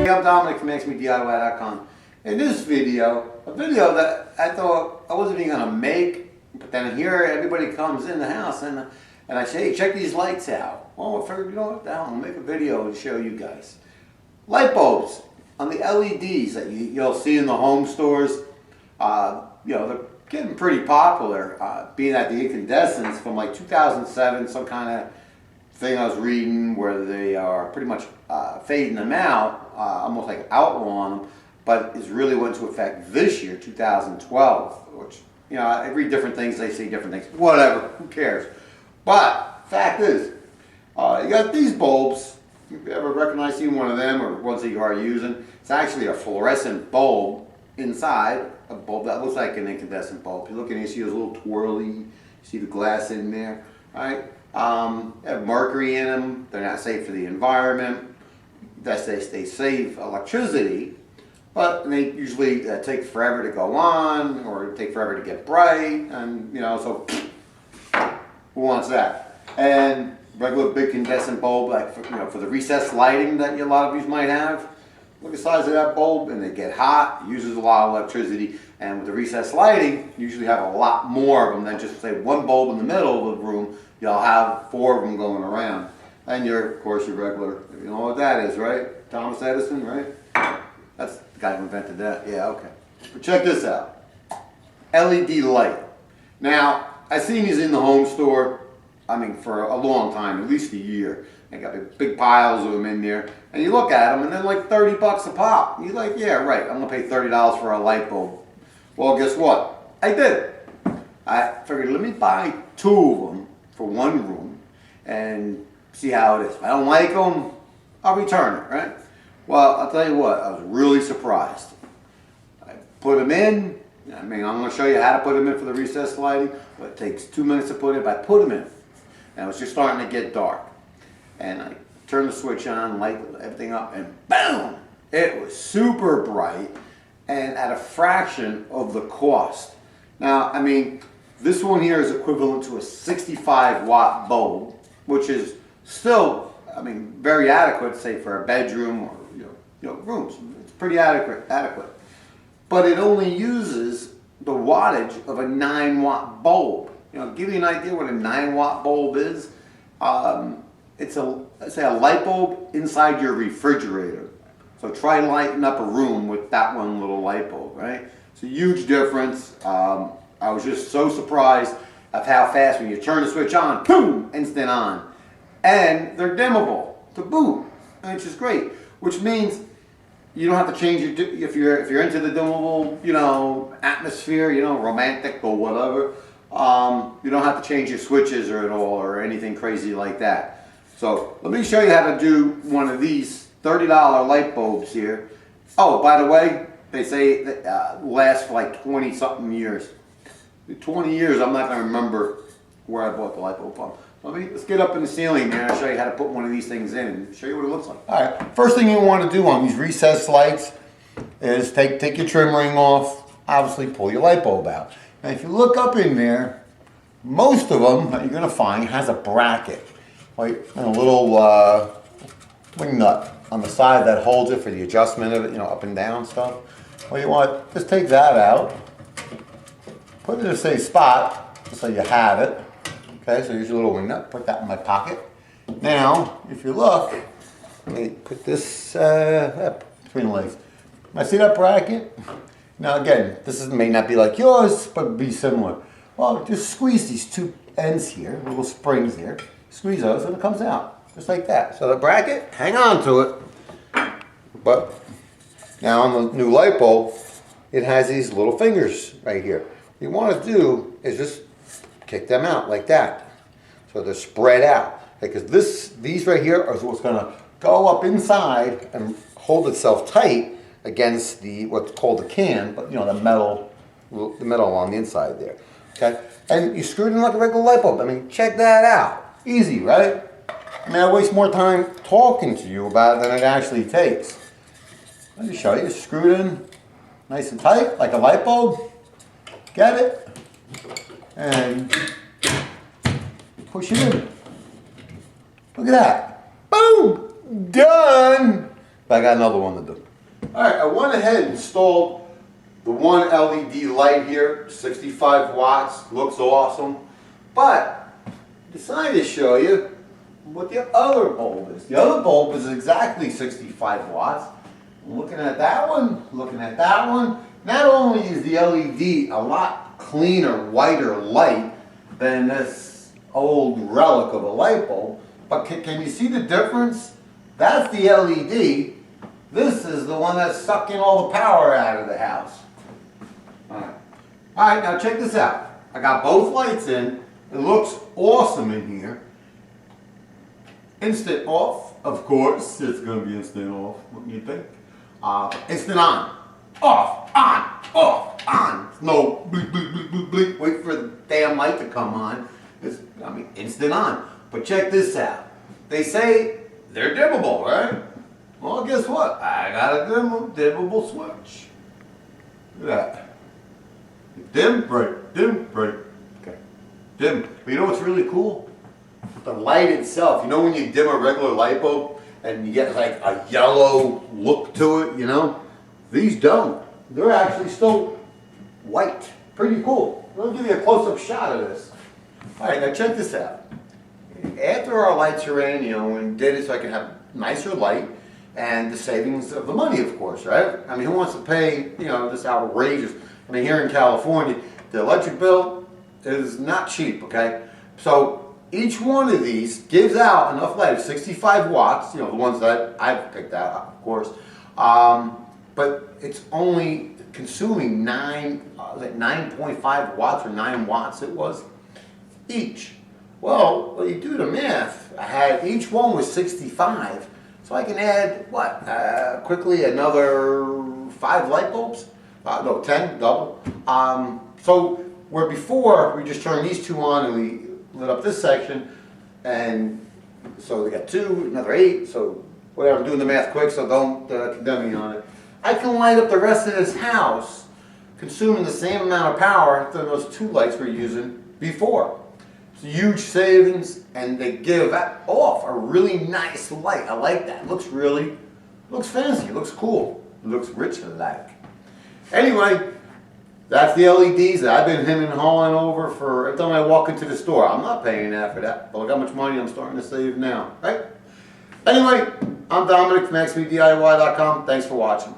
I'm Dominic from MaxMeDIY.com. In this video, a video that I thought I wasn't even going to make, but then here everybody comes in the house and I say, hey, check these lights out. Oh, I figured, you know what, I'll make a video and show you guys. Light bulbs on the LEDs that you'll see in the home stores, you know, they're getting pretty popular, being at the incandescents from like 2007, some kind of thing I was reading where they are pretty much fading them out, almost like outlawing them, but it's really went into effect this year, 2012, which, you know, I read different things, they say different things, whatever, who cares. But fact is, you got these bulbs. If you ever recognize even one of them or ones that you are using, it's actually a fluorescent bulb inside, a bulb that looks like an incandescent bulb. You look in, you see those little twirly, you see the glass in there, right? They have mercury in them. They're not safe for the environment. They save electricity, but they usually take forever to go on or take forever to get bright, and you know, so who wants that? And regular big incandescent bulb, like for the recessed lighting that a lot of you might have. Look at the size of that bulb, and they get hot. It uses a lot of electricity, and with the recessed lighting, you usually have a lot more of them than just say one bulb in the middle of the room. You'll have 4 of them going around, and of course, your regular. You know what that is, right? Thomas Edison, right? That's the guy who invented that. Yeah, okay. But check this out. LED light. Now, I've seen these in the home store. I mean, for a long time, at least a year. They got big piles of them in there, and you look at them, and they're like $30 a pop. You're like, yeah, right. I'm gonna pay $30 for a light bulb. Well, guess what? I did. I figured, let me buy 2 of them for one room and see how it is. If I don't like them, I'll return it, right? Well, I'll tell you what, I was really surprised. I put them in. I mean, I'm going to show you how to put them in for the recessed lighting, but it takes 2 minutes to put in. But I put them in, and it was just starting to get dark. And I turned the switch on, light everything up, and boom! It was super bright and at a fraction of the cost. Now, I mean, this one here is equivalent to a 65-watt bulb, which is still, I mean, very adequate, say for a bedroom or rooms. It's pretty adequate. But it only uses the wattage of a 9-watt bulb. You know, give you an idea what a 9-watt bulb is. It's a light bulb inside your refrigerator. So try lighting up a room with that one little light bulb, right? It's a huge difference. I was just so surprised of how fast when you turn the switch on, boom, instant on. And they're dimmable to boot, which is great. Which means you don't have to change your, if you're into the dimmable, atmosphere, romantic or whatever, you don't have to change your switches or at all or anything crazy like that. So let me show you how to do one of these $30 light bulbs here. Oh, by the way, they say that lasts for like 20-something years. 20 years, I'm not going to remember where I bought the light bulb from. Let's get up in the ceiling there and I'll show you how to put one of these things in and show you what it looks like. All right, first thing you want to do on these recessed lights is take your trim ring off, obviously pull your light bulb out. Now if you look up in there, most of them that you're going to find has a bracket, like and a little wing nut on the side that holds it for the adjustment of it, up and down stuff. Well, you want to just take that out, put it in a safe spot just so you have it. Okay, so here's your little wing nut. Put that in my pocket. Now, if you look, let me put this between the legs. Now, see that bracket? Now, again, this may not be like yours, but be similar. Well, just squeeze these 2 ends here, little springs here. Squeeze those, and it comes out, just like that. So the bracket, hang on to it. But now on the new light bulb, it has these little fingers right here. What you want to do is just kick them out like that, so they're spread out. Because these right here are what's going to go up inside and hold itself tight against what's called the can, but the metal on the inside there. Okay, and you screw it in like a regular light bulb. I mean, check that out. Easy, right? I mean, I waste more time talking to you about it than it actually takes. Let me show you. Screw it in nice and tight like a light bulb. Get it? And push it in. Look at that. Boom! Done! but I got another one to do. All right, I went ahead and installed the one LED light here, 65 watts, looks awesome. But decided to show you what the other bulb is. The other bulb is exactly 65 watts. Looking at that one, looking at that one. Not only is the LED a lot cleaner, whiter light than this old relic of a light bulb, but can you see the difference? That's the LED. This is the one that's sucking all the power out of the house. All right, now check this out. I got both lights in. It looks awesome in here. Instant off, of course. It's going to be instant off, what do you think? Instant on. Off, on, off, on. No bleep, bleep, bleep, bleep, bleep. Wait for the damn light to come on. Instant on. But check this out. They say they're dimmable, right? Well, guess what? I got a dimmable switch. Look at that. Dim, bright, dim, bright. Okay. Dim. But you know what's really cool? The light itself. You know when you dim a regular light bulb and you get like a yellow look to it, you know? These don't. They're actually still white. Pretty cool. Let me give you a close-up shot of this. All right, now check this out. After our lights are in, you know, we did it so I can have nicer light and the savings of the money, of course, right? I mean, who wants to pay, you know, this outrageous? I mean, here in California, the electric bill is not cheap, okay? So each one of these gives out enough light, 65 watts, you know, the ones that I've picked out, of course. But it's only consuming 9.5 watts or 9 watts it was each. Well, when you do the math, I had each one was 65, so I can add what? Quickly another 5 light bulbs? No, 10, double. So where before we just turned these two on and we lit up this section, and so we got 2, another 8. So whatever, I'm doing the math quick, so don't condemn me on it. I can light up the rest of this house, consuming the same amount of power than those 2 lights we're using before. It's a huge savings, and they give off a really nice light. I like that. It looks fancy. It looks cool. It looks rich-like. Anyway, that's the LEDs that I've been hemming and hawing over for every time I walk into the store. I'm not paying that for that, but look how much money I'm starting to save now, right? Anyway, I'm Dominic from XBDIY.com. Thanks for watching.